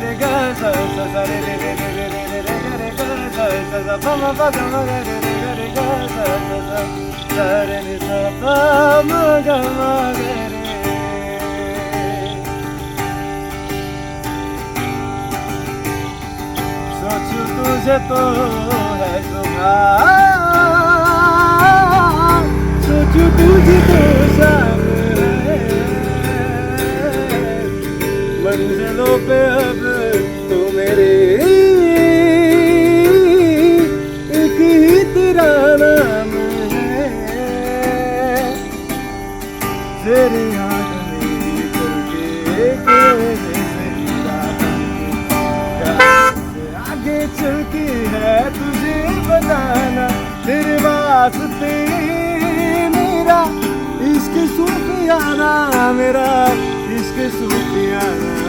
रे गा सा सा सा रे रे रे रे रे रे रे रे गा रे गा सा सा सा प म प ग म ग रे रे गा रे गा सा सा सा सा रे नि सा प म ग म ग रे। सोचूं तुझे तो है जुबान, सोचूं तुझे तो शाम है, मंजिलों पे अब तो मेरे एक ही तेरा नाम है। तेरी याद में चलके आगे चल के है तुझे बताना, तेरे वास्ते मेरा इश्क सूफियाना, मेरा इश्क सूफियाना।